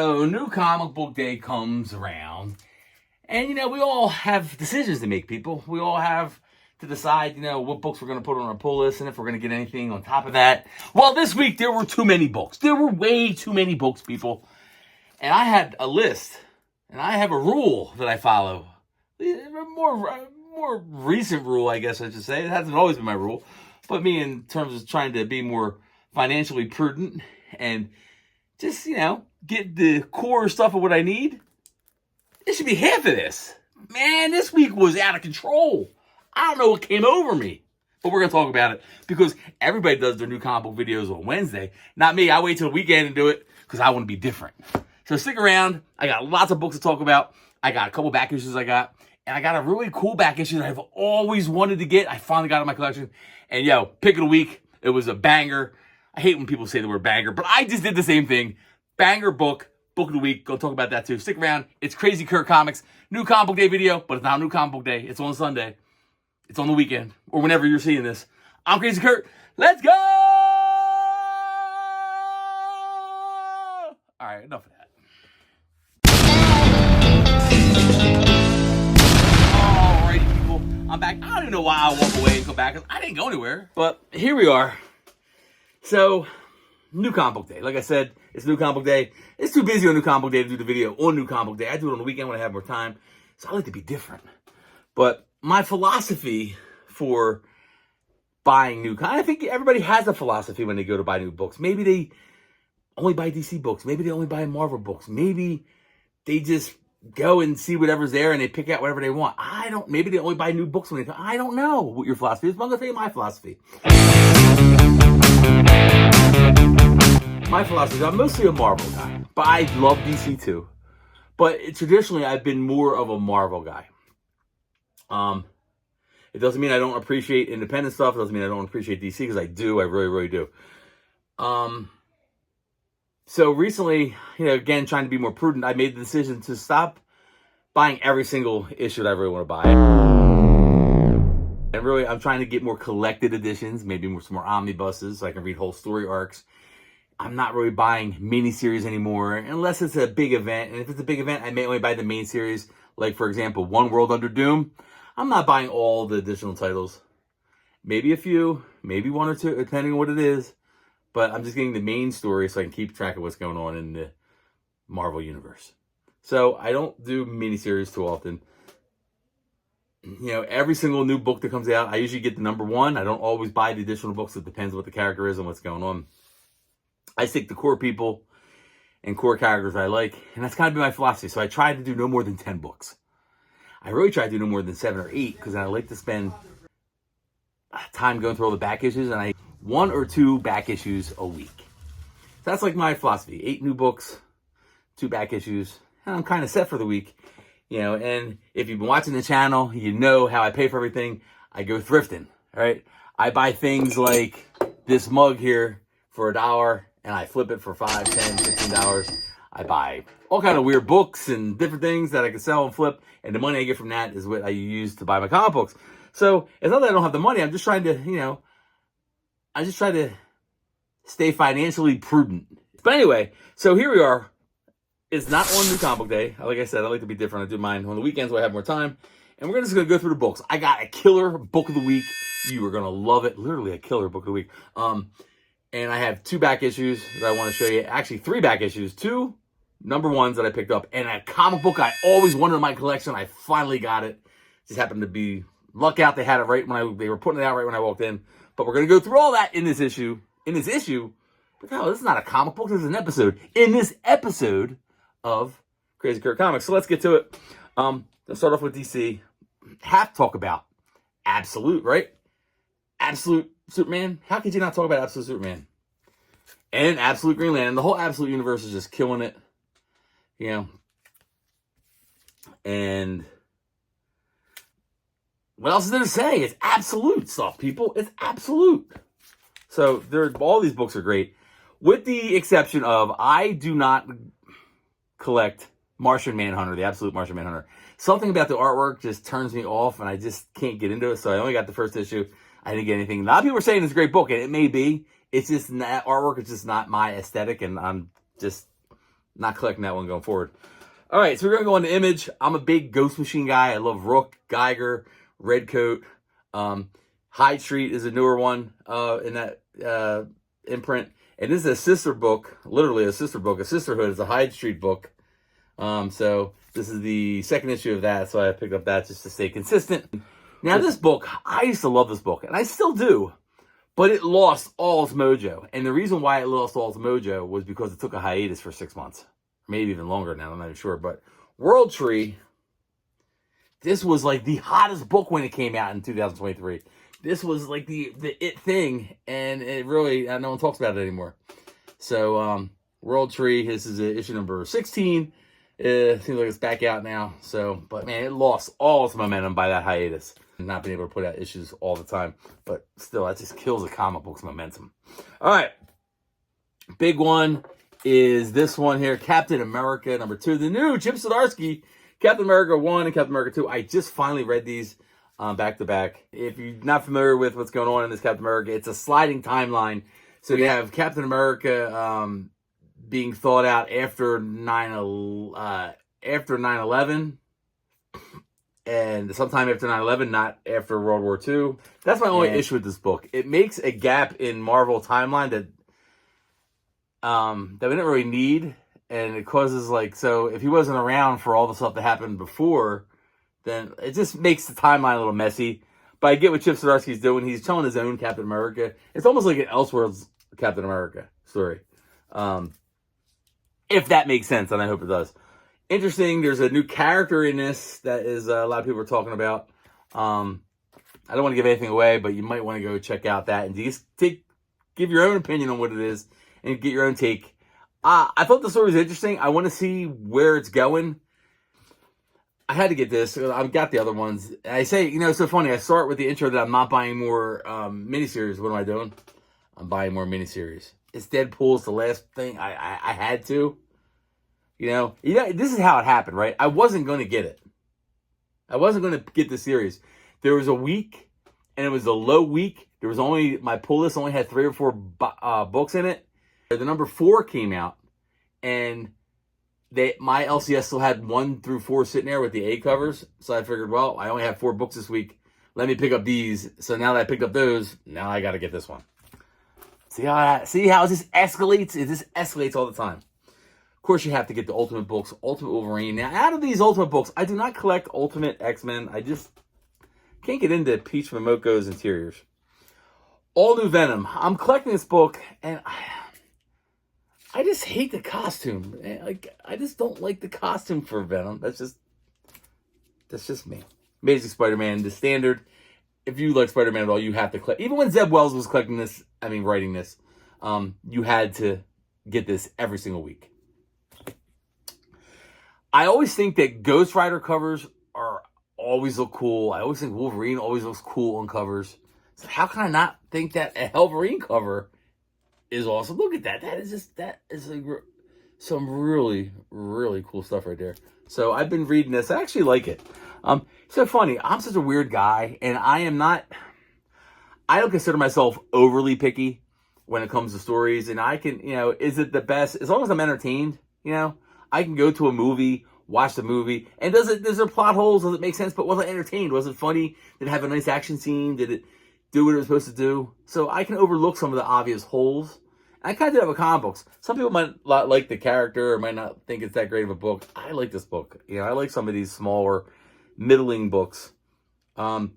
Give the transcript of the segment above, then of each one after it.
So new comic book day comes around, and we all have decisions to make, people. We all have to decide, what books we're going to put on our pull list and if we're going to get anything on top of that. Well, this week there were too many books. There were way too many books, people. And I had a list, and I have a rule that I follow. A more recent rule, I guess I should say. It hasn't always been my rule, but me in terms of trying to be more financially prudent and just, get the core stuff of what I need. It should be half of this. Man, this week was out of control. I don't know what came over me, but we're going to talk about it because everybody does their new comic book videos on Wednesday. Not me. I wait till the weekend and do it because I want to be different. So stick around. I got lots of books to talk about. I got a couple back issues and I got a really cool back issue that I've always wanted to get. I finally got it in my collection. And pick of the week. It was a banger. I hate when people say the word banger, but I just did the same thing. Banger book of the week. Go talk about that too. Stick around. It's Crazy Kurt Comics. New comic book day video, but it's not a new comic book day. It's on Sunday. It's on the weekend or whenever you're seeing this. I'm Crazy Kurt. Let's go! All right, enough of that. Alrighty, people. I'm back. I don't even know why I walk away and come back. I didn't go anywhere. But here we are. So, new comic book day. Like I said, it's new comic book day. It's too busy on new comic book day to do the video on new comic book day. I do it on the weekend when I have more time. So I like to be different. But my philosophy for buying new comics, I think everybody has a philosophy when they go to buy new books. Maybe they only buy DC books. Maybe they only buy Marvel books. Maybe they just go and see whatever's there and they pick out whatever they want. Maybe they only buy new books when they come. I don't know what your philosophy is, but I'm going to tell you my philosophy. My philosophy is I'm mostly a Marvel guy, but I love DC too. But traditionally, I've been more of a Marvel guy. It doesn't mean I don't appreciate independent stuff. It doesn't mean I don't appreciate DC, because I do. I really, really do. So recently, again, trying to be more prudent, I made the decision to stop buying every single issue that I really want to buy. And really, I'm trying to get more collected editions, maybe some more omnibuses, so I can read whole story arcs. I'm not really buying miniseries anymore, unless it's a big event. And if it's a big event, I may only buy the main series. Like, for example, One World Under Doom. I'm not buying all the additional titles. Maybe a few, maybe one or two, depending on what it is. But I'm just getting the main story so I can keep track of what's going on in the Marvel Universe. So I don't do miniseries too often. Every single new book that comes out, I usually get the number one. I don't always buy the additional books. It depends what the character is and what's going on. I stick to core people and core characters I like, and that's kind of been my philosophy. So I try to do no more than 10 books. I really try to do no more than 7 or 8, because I like to spend time going through all the back issues, and I 1 or 2 back issues a week. So that's like my philosophy. 8 new books, 2 back issues, and I'm kind of set for the week. And if you've been watching the channel, you know how I pay for everything. I go thrifting, all right? I buy things like this mug here for $1, and I flip it for $5, $10, $15. I buy all kind of weird books and different things that I can sell and flip, and the money I get from that is what I use to buy my comic books. So it's not that I don't have the money. I'm just trying to, I just try to stay financially prudent. But anyway, so here we are. It's not on new comic book day. Like I said, I like to be different. I do mine on the weekends when I have more time. And we're just going to go through the books. I got a killer book of the week. You are going to love it. Literally a killer book of the week. And I have 2 back issues that I want to show you. Actually, 3 back issues. 2 number ones that I picked up. And a comic book I always wanted in my collection. I finally got it. Just happened to be luck out. They had it right when they were putting it out right when I walked in. But we're going to go through all that in this issue. But no, this is not a comic book. This is an episode. In this episode of Crazy Kurt Comics. So let's get to it. Let's start off with DC. Have to talk about Absolute, right? Absolute Superman. How could you not talk about Absolute Superman? And Absolute Green Lantern. The whole Absolute universe is just killing it. And what else is there to say? It's absolute stuff, people. It's absolute. So all these books are great. With the exception of, I do not collect Martian Manhunter, the Absolute Martian Manhunter. Something about the artwork just turns me off, and I just can't get into it. So I only got the first issue. I didn't get anything. A lot of people are saying it's a great book, and it may be. It's just that artwork is just not my aesthetic, and I'm just not collecting that one going forward. All right, so we're going to go on to Image. I'm a big Ghost Machine guy. I love Rook, Geiger, Redcoat. Hyde Street is a newer one in that imprint. And this is a sister book, literally a sister book. A Sisterhood is a Hyde Street book. So this is the second issue of that, so I picked up that just to stay consistent. Now this book, I used to love this book, and I still do, but it lost all its mojo. And the reason why it lost all its mojo was because it took a hiatus for 6 months. Maybe even longer now, I'm not even sure. But World Tree, this was like the hottest book when it came out in 2023. This was like the it thing, and it really, no one talks about it anymore. So World Tree, this is issue number 16. It seems like it's back out now. So, but man, it lost all its momentum by that hiatus. Not being able to put out issues all the time. But still, that just kills a comic book's momentum. All right. Big one is this one here, Captain America number 2. The new Chip Zdarsky, Captain America 1 and Captain America 2. I just finally read these back to back. If you're not familiar with what's going on in this Captain America, it's a sliding timeline. So you have Captain America being thought out after 9/11, and sometime after 9/11, not after World War II. That's my only issue with this book. It makes a gap in Marvel timeline that we didn't really need, and it causes so if he wasn't around for all the stuff that happened before, then it just makes the timeline a little messy. But I get what Chip Zdarsky's doing. He's telling his own Captain America. It's almost like an Elseworlds Captain America story. If that makes sense, and I hope it does. Interesting, there's a new character in this that is a lot of people are talking about. I don't want to give anything away, but you might want to go check out that and just give your own opinion on what it is and get your own take. I thought the story was interesting. I want to see where it's going. I had to get this. I've got the other ones. I say, it's so funny. I start with the intro that I'm not buying more miniseries. What am I doing? I'm buying more miniseries. It's Deadpool's the last thing I had to. This is how it happened, right? I wasn't going to get it. I wasn't going to get the series. There was a week, and it was a low week. There was my pull list only had 3 or 4 books in it. The number 4 came out, and my LCS still had 1 through 4 sitting there with the A covers. So I figured, well, I only have 4 books this week. Let me pick up these. So now that I picked up those, now I got to get this one. See how this escalates? This escalates all the time. Of course, you have to get the Ultimate books, Ultimate Wolverine. Now, out of these Ultimate books, I do not collect Ultimate X-Men. I just can't get into Peach Momoko's interiors. All New Venom. I'm collecting this book, and I just hate the costume. I just don't like the costume for Venom. That's just me. Amazing Spider-Man, the standard. If you like Spider-Man at all, you have to collect. Even when Zeb Wells was writing this, you had to get this every single week. I always think that Ghost Rider covers always look cool. I always think Wolverine always looks cool on covers. So how can I not think that a Wolverine cover is awesome? Look at that. That is like some really, really cool stuff right there. So I've been reading this. I actually like it. So funny. I'm such a weird guy, and I don't consider myself overly picky when it comes to stories. And I can, is it the best? As long as I'm entertained, I can go to a movie, watch the movie, and does there plot holes? Does it make sense? But was I entertained? Was it funny? Did it have a nice action scene? Did it do what it was supposed to do? So I can overlook some of the obvious holes. And I kind of do that with comic books. Some people might not like the character or might not think it's that great of a book. I like this book. I like some of these smaller, middling books. I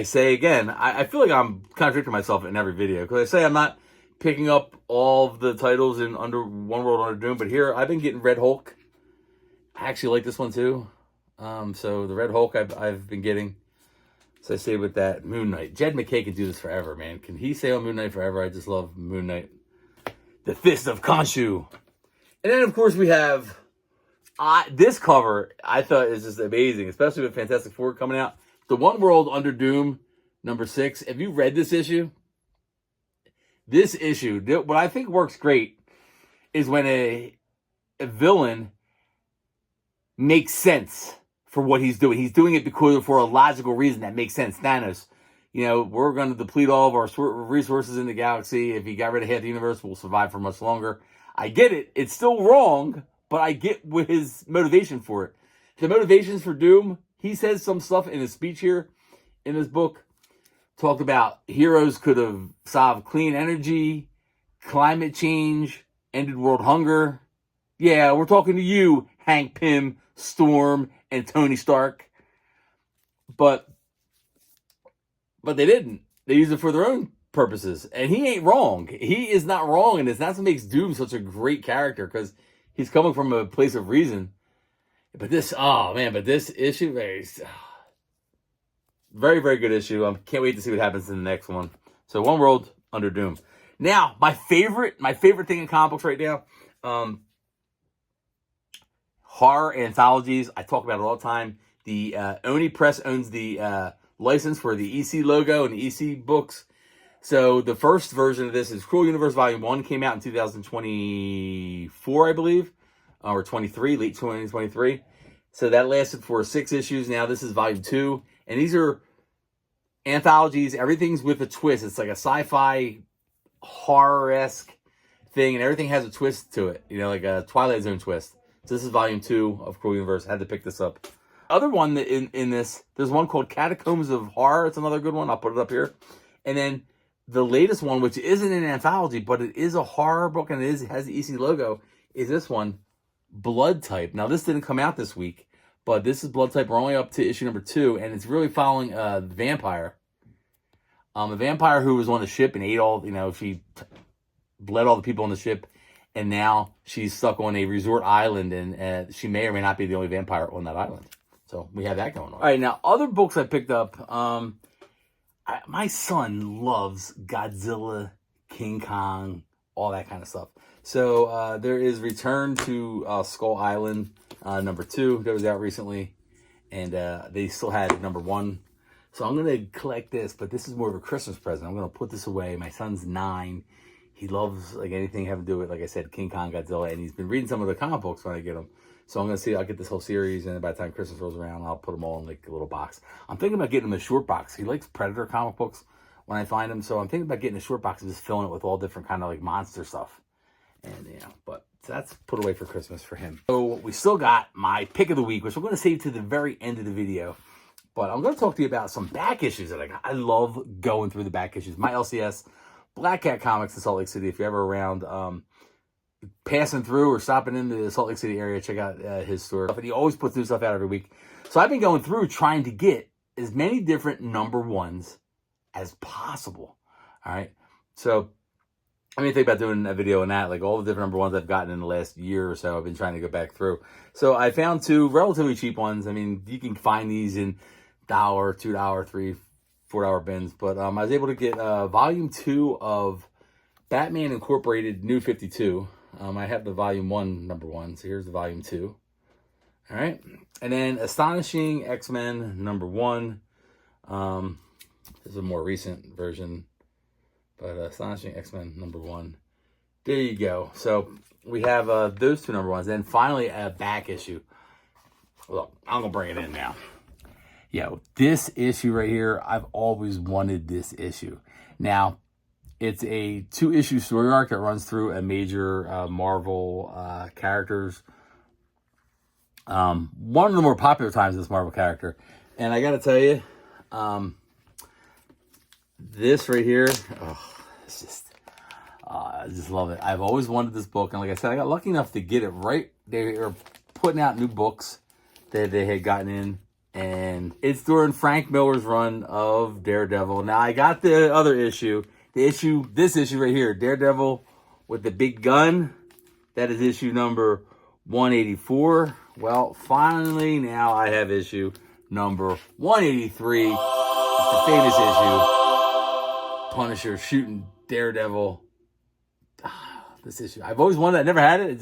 say again, I feel like I'm contradicting myself in every video because I say I'm not picking up all of the titles in One World Under Doom, but here I've been getting Red Hulk. I actually like this one too. So the Red Hulk I've been getting. So I say with that, Moon Knight. Jed McKay can do this forever, man. Can he say on Moon Knight forever? I just love Moon Knight. The Fist of Khonshu. And then, of course, we have this cover I thought is just amazing, especially with Fantastic Four coming out. The One World Under Doom, number 6. Have you read this issue? This issue, what I think works great is when a villain makes sense for what he's doing. He's doing it for a logical reason that makes sense. Thanos, we're going to deplete all of our resources in the galaxy. If he got rid of half the universe, we'll survive for much longer. I get it. It's still wrong, but I get with his motivation for it. The motivations for Doom, he says some stuff in his speech here in this book. Talked about heroes could have solved clean energy, climate change, ended world hunger. Yeah, we're talking to you, Hank Pym, Storm, and Tony Stark. But they didn't. They used it for their own purposes. And he ain't wrong. He is not wrong in this. That's what makes Doom such a great character, because he's coming from a place of reason. But this, this issue, very, very good issue. I can't wait to see what happens in the next one. So, One World Under Doom. Now, my favorite thing in comic books right now, horror anthologies. I talk about it all the time. The Oni Press owns the license for the EC logo and the EC books. So the first version of this is Cruel Universe Volume 1, came out in 2024, I believe, or 23, late 2023. So that lasted for 6 issues. Now this is Volume 2. And these are anthologies. Everything's with a twist. It's like a sci-fi horror-esque thing, and everything has a twist to it, like a Twilight Zone twist. So this is Volume 2 of Cruel Universe. I had to pick this up. Other one that in this, there's one called Catacombs of Horror. It's another good one. I'll put it up here. And then the latest one, which isn't an anthology, but it is a horror book and it has the EC logo, is this one, Blood Type. Now, this didn't come out this week, but this is Blood Type. We're only up to issue number 2, and it's really following a vampire. A vampire who was on the ship and ate all, she bled all the people on the ship, and now she's stuck on a resort island, and she may or may not be the only vampire on that island. So we have that going on. All right, now, other books I picked up, my son loves Godzilla, King Kong, all that kind of stuff. So there is Return to Skull Island, number 2, that was out recently. And they still had number 1. So I'm going to collect this, but this is more of a Christmas present. I'm going to put this away. My son's 9. He loves anything having to do with, like I said, King Kong, Godzilla. And he's been reading some of the comic books when I get them. So I'm going to see, I'll get this whole series, and by the time Christmas rolls around, I'll put them all in a little box. I'm thinking about getting him a short box. He likes Predator comic books when I find them. So I'm thinking about getting a short box and just filling it with all different kind of monster stuff. And, but that's put away for Christmas for him. So we still got my pick of the week, which I'm going to save to the very end of the video. But I'm going to talk to you about some back issues that I got. I love going through the back issues. My LCS, Black Cat Comics in Salt Lake City. If you're ever around, passing through or stopping into the Salt Lake City area, check out his store. And he always puts new stuff out every week. So I've been going through trying to get as many different number 1s as possible. All right. So I mean, think about doing a video on that, all the different number 1s I've gotten in the last year or so. I've been trying to go back through. So I found 2 relatively cheap ones. I mean, you can find these in $1, $2, $3, $4 bins. But I was able to get Volume 2 of Batman Incorporated New 52. I have the Volume 1, number 1. So here's the Volume 2. All right. And then Astonishing X-Men, number 1. This is a more recent version. But Astonishing X-Men, number 1. There you go. So we have those 2 number 1s. Then finally, a back issue. Look, I'm going to bring it in now. This issue right here, I've always wanted this issue. Now, it's a 2-issue story arc that runs through a major Marvel characters. One of the more popular times of this Marvel character. And I got to tell you, this right here, I just love it. I've always wanted this book. And like I said, I got lucky enough to get it right. They are putting out new books that they had gotten in. And it's during Frank Miller's run of Daredevil. Now, I got the other issue. This issue right here, Daredevil with the big gun. That is issue number 184. Well, finally, now I have issue number 183. It's the famous issue. Punisher shooting Daredevil. This issue. I've always wanted it. I never had it.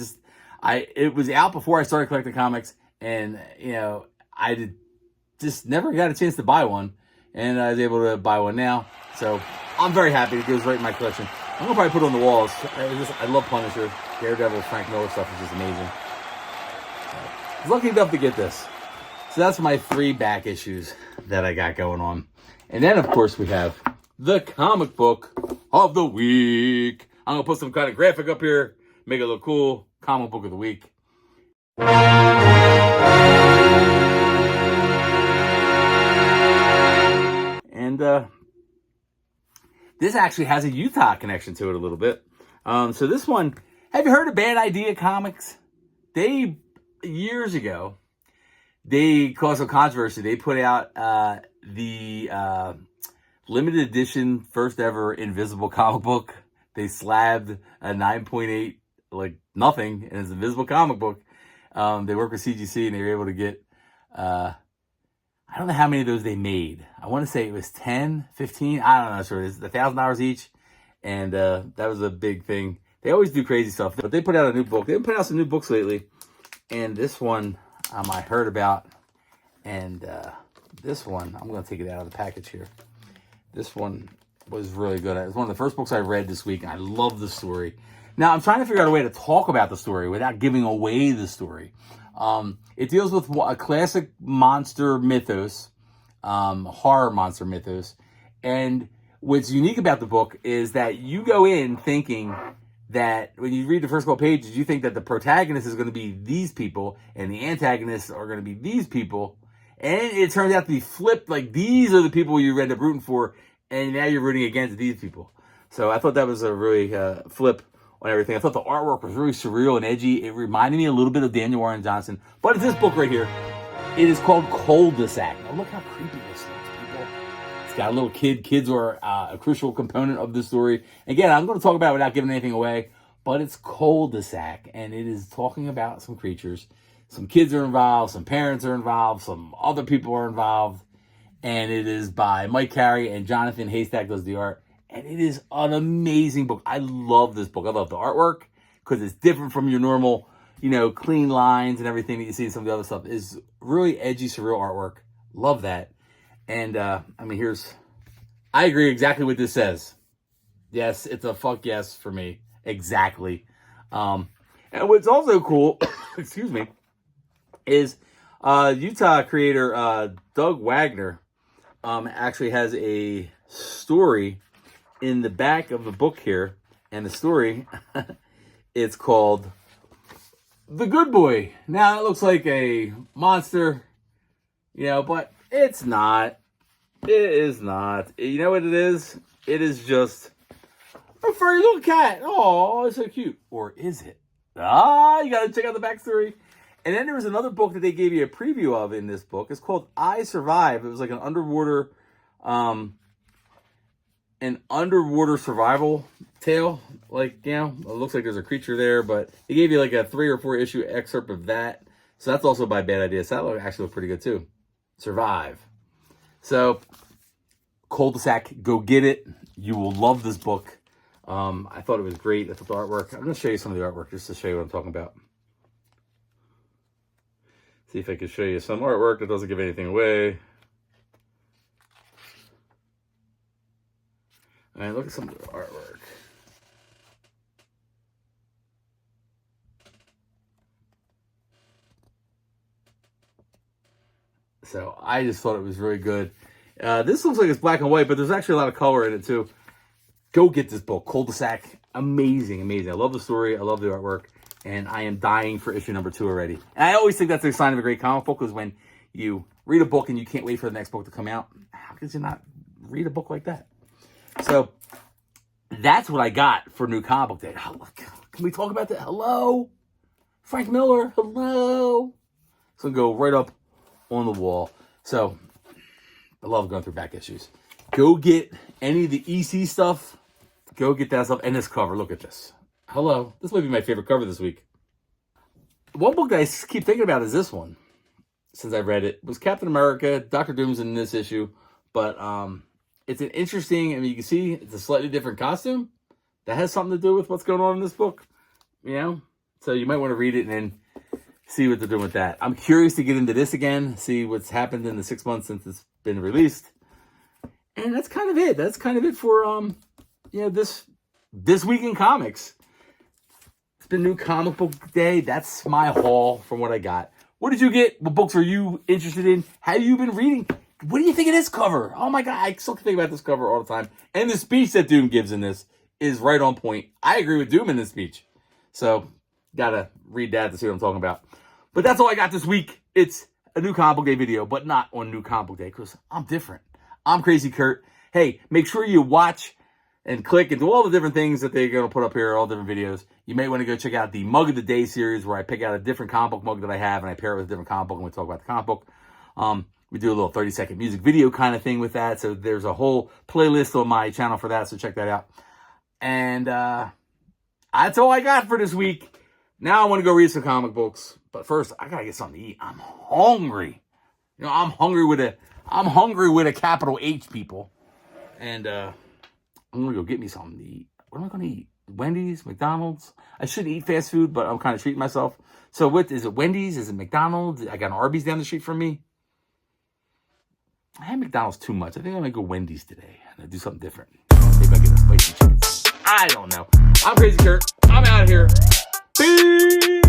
It was out before I started collecting comics. And, I just never got a chance to buy one. And I was able to buy one now. So I'm very happy. It goes right in my collection. I'm going to probably put it on the walls. I love Punisher. Daredevil, Frank Miller stuff is just amazing. I was lucky enough to get this. So that's my 3 back issues that I got going on. And then, of course, we have the comic book of the week. I'm going to put some kind of graphic up here make it look cool. Comic book of the week. And this actually has a Utah connection to it a little bit. So this one, have you heard of Bad Idea Comics? They, years ago, they caused some controversy. They put out the limited edition, first ever Invisible comic book. They slabbed a 9.8, like nothing, and it's an Invisible comic book. They work with CGC, and they were able to get, I don't know how many of those they made. I want to say it was 10, 15, I don't know, sure. It's $1,000 each, and that was a big thing. They always do crazy stuff, but they put out a new book. They've been putting out some new books lately, and this one I heard about, and this one, I'm going to take it out of the package here. This one was really good. It was one of the first books I read this week, and I love the story. Now, I'm trying to figure out a way to talk about the story without giving away the story. It deals with a classic monster mythos, horror monster mythos. And what's unique about the book is that you go in thinking that when you read the first couple pages, you think that the protagonist is going to be these people and the antagonists are going to be these people. And it turns out to be flipped, like these are the people you end up rooting for, and now you're rooting against these people. So I thought that was a really flip on everything. I thought the artwork was really surreal and edgy. It reminded me a little bit of Daniel Warren Johnson. But it's this book right here. It is called Cul-de-sac. Now look how creepy this looks, people. It's got a little kid. Kids are a crucial component of the story. Again, I'm going to talk about it without giving anything away. But it's Cul-de-sac, and it is talking about some creatures. Some kids are involved, some parents are involved, some other people are involved. And it is by Mike Carey, and Jonathan Haystack does the art. And it is an amazing book. I love this book. I love the artwork because it's different from your normal, clean lines and everything that you see in some of the other stuff. It's really edgy, surreal artwork. Love that. And, I agree exactly what this says. Yes, it's a fuck yes for me. Exactly. And what's also cool, excuse me, is Utah creator Doug Wagner actually has a story in the back of the book here. And the story, it's called The Good Boy. Now, it looks like a monster, but it's not. It is not. You know what it is? It is just a furry little cat. Oh, it's so cute. Or is it? You got to check out the backstory. And then there was another book that they gave you a preview of in this book. It's called I Survive. It was like an underwater survival tale. It looks like there's a creature there, but they gave you like a 3 or 4 issue excerpt of that. So that's also by Bad Idea. So that actually looked pretty good too. Survive. So, Cul-de-sac, go get it. You will love this book. I thought it was great. I thought the artwork. I'm going to show you some of the artwork just to show you what I'm talking about. See if I can show you some artwork that doesn't give anything away. All right, look at some of the artwork. So I just thought it was really good. This looks like it's black and white, but there's actually a lot of color in it too. Go get this book, Cul-de-sac. Amazing, amazing. I love the story. I love the artwork. And I am dying for issue number 2 already. And I always think that's a sign of a great comic book, is when you read a book and you can't wait for the next book to come out. How could you not read a book like that? So that's what I got for New Comic Book Day. Oh, can we talk about that? Hello? Frank Miller, hello? It's going to go right up on the wall. So I love going through back issues. Go get any of the EC stuff. Go get that stuff. And this cover, look at this. Hello. This might be my favorite cover this week. One book that I keep thinking about is this one, since I read it. It was Captain America. Dr. Doom's in this issue. But it's an interesting, you can see it's a slightly different costume. That has something to do with what's going on in this book. So you might want to read it and then see what they're doing with that. I'm curious to get into this again, see what's happened in the 6 months since it's been released. And that's kind of it. That's kind of it for this week in comics. It's been New Comic Book Day. That's my haul from what I got. What did you get? What books are you interested in? How have you been reading? What do you think of this cover? Oh my God, I still think about this cover all the time. And the speech that Doom gives in this is right on point. I agree with Doom in this speech. So, gotta read that to see what I'm talking about. But that's all I got this week. It's a new comic book day video, but not on new comic book day because I'm different. I'm Crazy Kurt. Hey, make sure you watch and click and do all the different things that they're going to put up here, all different videos. You may want to go check out the Mug of the Day series where I pick out a different comic book mug that I have and I pair it with a different comic book and we talk about the comic book. We do a little 30-second music video kind of thing with that. So there's a whole playlist on my channel for that, so check that out. And that's all I got for this week. Now I want to go read some comic books. But first, I got to get something to eat. I'm hungry. You know, I'm hungry with a capital H, people. And I'm going to go get me something to eat. What am I going to eat? Wendy's? McDonald's? I shouldn't eat fast food, but I'm kind of treating myself. So what, is it Wendy's? Is it McDonald's? I got an Arby's down the street from me. I had McDonald's too much. I think I'm going to go Wendy's today. And do something different. Maybe I get a spicy chicken. I don't know. I'm Crazy Kurt. I'm out of here. Peace.